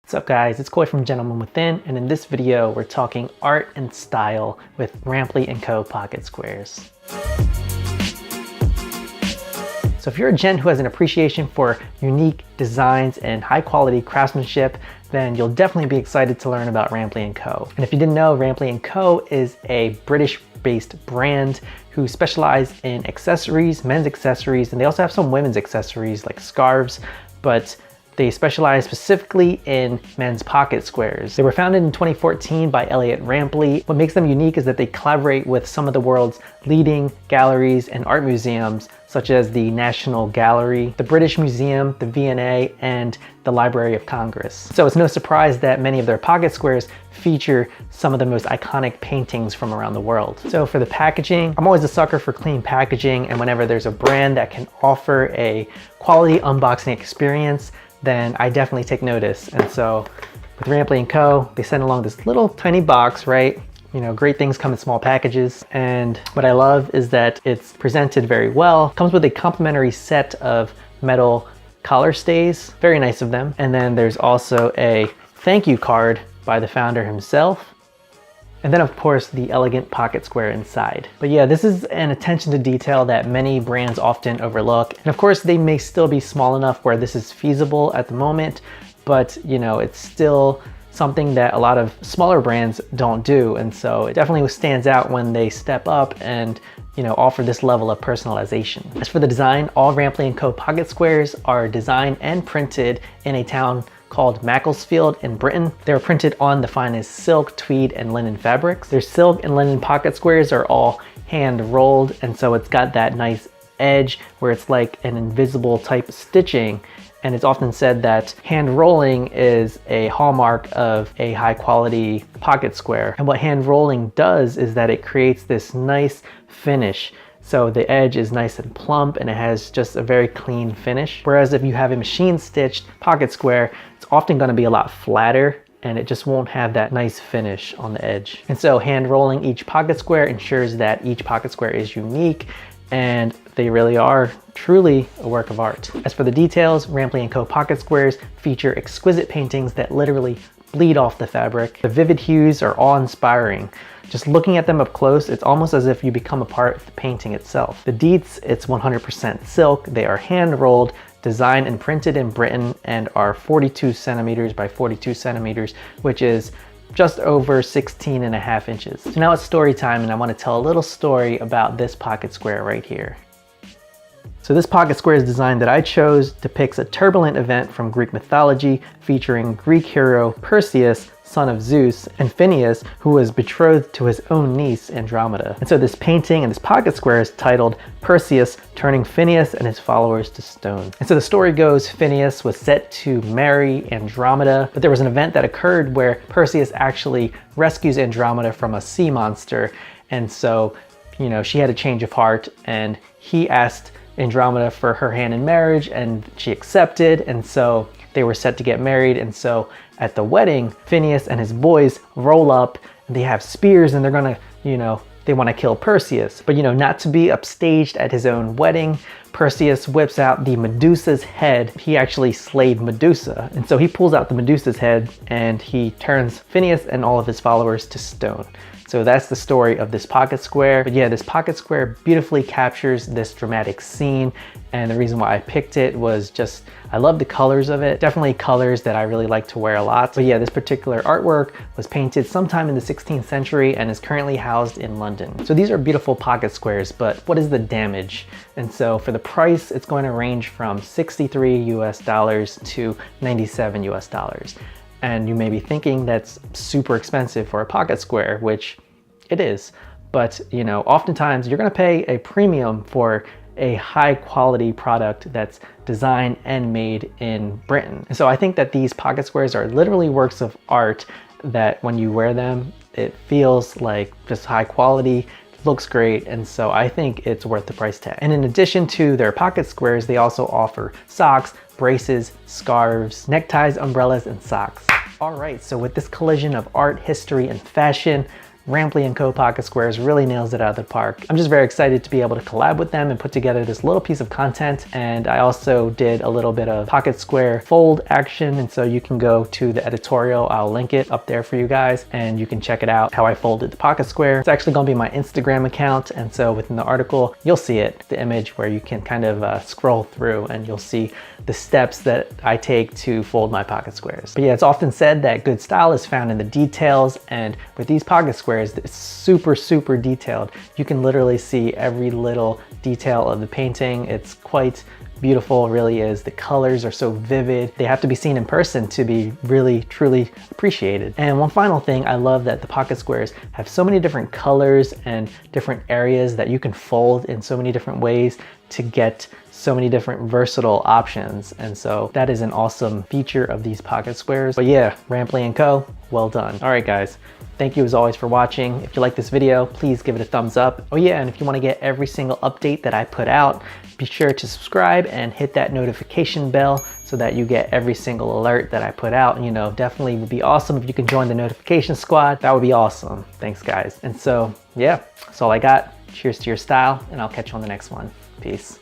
What's up guys, it's Koi from Gentleman Within, and in this video we're talking art and style with Rampley Co pocket squares. So if you're a gent who has an appreciation for unique designs and high quality craftsmanship, then you'll definitely be excited to learn about Rampley Co. And if you didn't know, Rampley Co is a British-based brand who specialize in accessories, men's accessories, and they also have some women's accessories like scarves, but they specialize specifically in men's pocket squares. They were founded in 2014 by Elliot Rampley. What makes them unique is that they collaborate with some of the world's leading galleries and art museums, such as the National Gallery, the British Museum, the V&A, and the Library of Congress. So it's no surprise that many of their pocket squares feature some of the most iconic paintings from around the world. So for the packaging, I'm always a sucker for clean packaging, and whenever there's a brand that can offer a quality unboxing experience, then I definitely take notice. And so with Rampley Co, they send along this little tiny box, right? You know, great things come in small packages. And what I love is that it's presented very well. Comes with a complimentary set of metal collar stays, very nice of them. And then there's also a thank you card by the founder himself. And then of course the elegant pocket square inside. But yeah, this is an attention to detail that many brands often overlook. And of course they may still be small enough where this is feasible at the moment, but you know, it's still something that a lot of smaller brands don't do. And so it definitely stands out when they step up and, you know, offer this level of personalization. As for the design, all Rampley Co pocket squares are designed and printed in a town called Macclesfield in Britain. They're printed on the finest silk, tweed, and linen fabrics. Their silk and linen pocket squares are all hand rolled, and so it's got that nice edge where it's like an invisible type of stitching. And it's often said that hand rolling is a hallmark of a high quality pocket square. And what hand rolling does is that it creates this nice finish. So the edge is nice and plump and it has just a very clean finish. Whereas if you have a machine stitched pocket square, it's often going to be a lot flatter and it just won't have that nice finish on the edge. And so hand rolling each pocket square ensures that each pocket square is unique, and they really are truly a work of art. As for the details, Rampley Co pocket squares feature exquisite paintings that literally bleed off the fabric. The vivid hues are awe-inspiring. Just looking at them up close, it's almost as if you become a part of the painting itself. The deets, it's 100% silk. They are hand rolled, designed and printed in Britain, and are 42 centimeters by 42 centimeters, which is just over 16.5 inches. So now it's story time, and I want to tell a little story about this pocket square right here. So this pocket square's design that I chose depicts a turbulent event from Greek mythology featuring Greek hero Perseus, son of Zeus, and Phineas, who was betrothed to his own niece Andromeda. And so this painting and this pocket square is titled Perseus Turning Phineas and His Followers to Stone. And so the story goes, Phineas was set to marry Andromeda, but there was an event that occurred where Perseus actually rescues Andromeda from a sea monster. And so, you know, she had a change of heart and he asked Andromeda for her hand in marriage and she accepted, and so they were set to get married. And so at the wedding, Phineas and his boys roll up and they have spears and they're gonna, you know, they want to kill Perseus. But you know, not to be upstaged at his own wedding, Perseus whips out the Medusa's head. He actually slayed Medusa. And so he pulls out the Medusa's head and he turns Phineas and all of his followers to stone. So that's the story of this pocket square. But yeah, this pocket square beautifully captures this dramatic scene. And the reason why I picked it was just, I love the colors of it. Definitely colors that I really like to wear a lot. But yeah, this particular artwork was painted sometime in the 16th century and is currently housed in London. So these are beautiful pocket squares, but what is the damage? And so for the price, it's going to range from $63 US to $97 US. And you may be thinking that's super expensive for a pocket square, which it is. But you know, oftentimes you're gonna pay a premium for a high quality product that's designed and made in Britain. And so I think that these pocket squares are literally works of art that when you wear them, it feels like just high quality, looks great, and so I think it's worth the price tag. And in addition to their pocket squares, they also offer socks, braces, scarves, neckties, umbrellas, and socks. All right, so with this collision of art, history, and fashion, Rampley Co pocket squares really nails it out of the park. I'm just very excited to be able to collab with them and put together this little piece of content. And I also did a little bit of pocket square fold action, and so you can go to the editorial. I'll link it up there for you guys, and you can check it out how I folded the pocket square. It's actually going to be my Instagram account, and so within the article you'll see it, the image where you can kind of scroll through and you'll see the steps that I take to fold my pocket squares. But yeah, it's often said that good style is found in the details, and with these pocket squares, it's super detailed. You can literally see every little detail of the painting. It's quite beautiful, it really is. The colors are so vivid. They have to be seen in person to be really, truly appreciated. And one final thing, I love that the pocket squares have so many different colors and different areas that you can fold in so many different ways to get so many different versatile options. And so that is an awesome feature of these pocket squares. But yeah, Rampley Co, well done. All right, guys. Thank you as always for watching. If you like this video, please give it a thumbs up. Oh yeah, and if you want to get every single update that I put out, be sure to subscribe and hit that notification bell so that you get every single alert that I put out. And you know, definitely would be awesome if you can join the notification squad. That would be awesome. Thanks, guys. And so yeah, that's all I got. Cheers to your style, and I'll catch you on the next one. Peace.